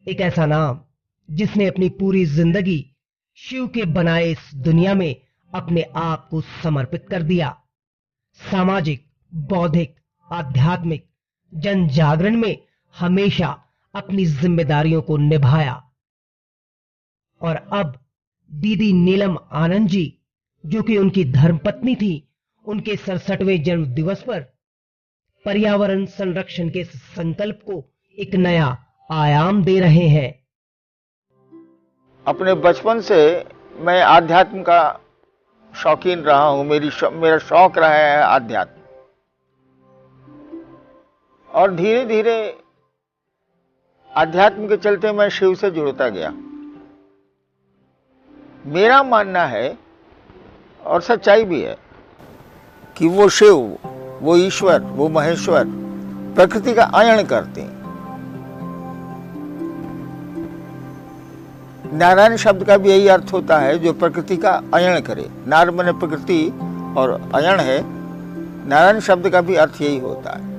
एक ऐसा नाम जिसने अपनी पूरी जिंदगी शिव के बनाए इस दुनिया में अपने आप को समर्पित कर दिया। सामाजिक, बौद्धिक, आध्यात्मिक जन जागरण में हमेशा अपनी जिम्मेदारियों को निभाया। और अब दीदी नीलम आनंद जी, जो कि उनकी धर्मपत्नी थी, उनके 67वें जन्म दिवस पर पर्यावरण संरक्षण के संकल्प को एक नया आयाम दे रहे हैं। अपने बचपन से मैं आध्यात्म का शौकीन रहा हूं। मेरा शौक रहा है आध्यात्म, और धीरे धीरे आध्यात्म के चलते मैं शिव से जुड़ता गया। मेरा मानना है, और सच्चाई भी है, कि वो शिव, वो ईश्वर, वो महेश्वर प्रकृति का अयन करते हैं। नारायण शब्द का भी यही अर्थ होता है, जो प्रकृति का अयन करे। नार माने प्रकृति और अयन है, नारायण शब्द का भी अर्थ यही होता है।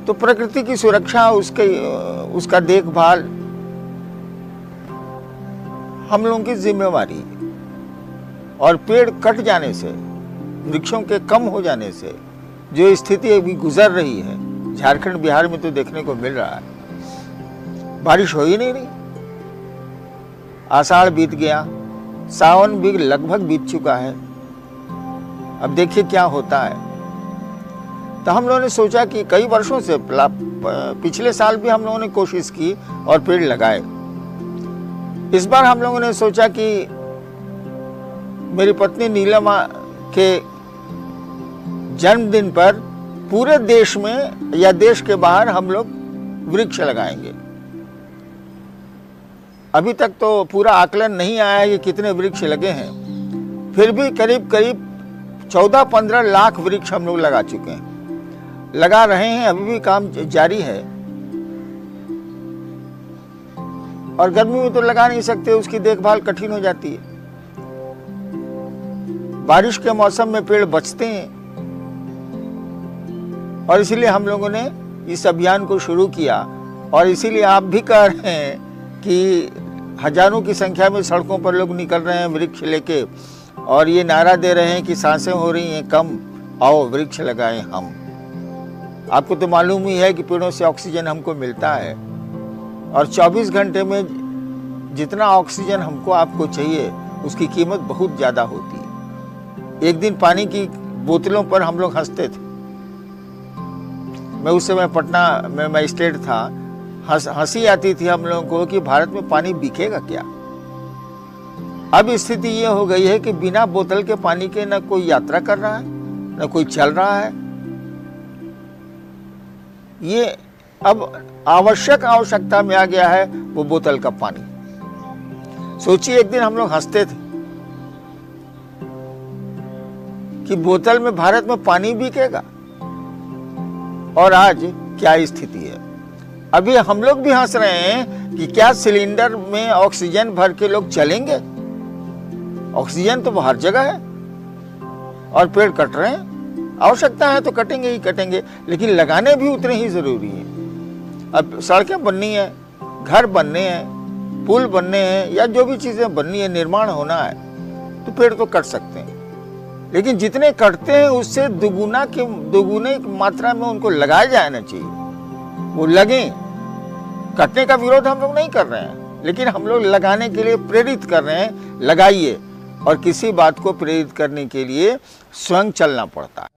तो प्रकृति की सुरक्षा, उसका देखभाल हम लोगों की जिम्मेवारी है। और पेड़ कट जाने से, वृक्षों के कम हो जाने से जो स्थिति अभी गुजर रही है, झारखंड बिहार में तो देखने को मिल रहा है, बारिश हो ही नहीं रही। आषाढ़ बीत गया, सावन भी लगभग बीत चुका है। अब देखिए क्या होता है। तो हम लोगों ने सोचा कि कई वर्षों से, पिछले साल भी हम लोगों ने कोशिश की और पेड़ लगाए। इस बार हम लोगों ने सोचा कि मेरी पत्नी नीलम के जन्मदिन पर पूरे देश में या देश के बाहर हम लोग वृक्ष लगाएंगे। अभी तक तो पूरा आकलन नहीं आया है कि कितने वृक्ष लगे हैं, फिर भी करीब करीब 14-15 लाख वृक्ष हम लोग लगा चुके हैं, लगा रहे हैं। अभी भी काम जारी है। और गर्मी में तो लगा नहीं सकते, उसकी देखभाल कठिन हो जाती है। बारिश के मौसम में पेड़ बचते हैं, और इसीलिए हम लोगों ने इस अभियान को शुरू किया। और इसीलिए आप भी कह रहे हैं कि हजारों की संख्या में सड़कों पर लोग निकल रहे हैं वृक्ष लेके, और ये नारा दे रहे हैं कि सांसें हो रही हैं कम, आओ वृक्ष लगाएं हम। आपको तो मालूम ही है कि पेड़ों से ऑक्सीजन हमको मिलता है, और 24 घंटे में जितना ऑक्सीजन हमको आपको चाहिए, उसकी कीमत बहुत ज़्यादा होती है। एक दिन पानी की बोतलों पर हम लोग हंसते थे। मैं उस समय पटना में मजिस्ट्रेट था। हंसी आती थी हम लोगों को कि भारत में पानी बिकेगा क्या। अब स्थिति ये हो गई है कि बिना बोतल के पानी के न कोई यात्रा कर रहा है, न कोई चल रहा है। ये अब आवश्यकता में आ गया है वो बोतल का पानी। सोचिए, एक दिन हम लोग हंसते थे कि बोतल में भारत में पानी बिकेगा, और आज क्या स्थिति है। अभी हम लोग भी हंस रहे हैं कि क्या सिलेंडर में ऑक्सीजन भर के लोग चलेंगे। ऑक्सीजन तो हर जगह है, और पेड़ कट रहे हैं। आवश्यकता है तो कटेंगे ही कटेंगे, लेकिन लगाने भी उतने ही जरूरी है। अब सड़कें बननी है, घर बनने हैं, पुल बनने हैं, या जो भी चीजें बननी है, निर्माण होना है, तो पेड़ तो कट सकते हैं। लेकिन जितने कटते हैं उससे दुगुने मात्रा में उनको लगाया जाना चाहिए। वो लगे। कटने का विरोध हम लोग नहीं कर रहे हैं, लेकिन हम लोग लगाने के लिए प्रेरित कर रहे हैं। लगाइए। और किसी बात को प्रेरित करने के लिए स्वयं चलना पड़ता है।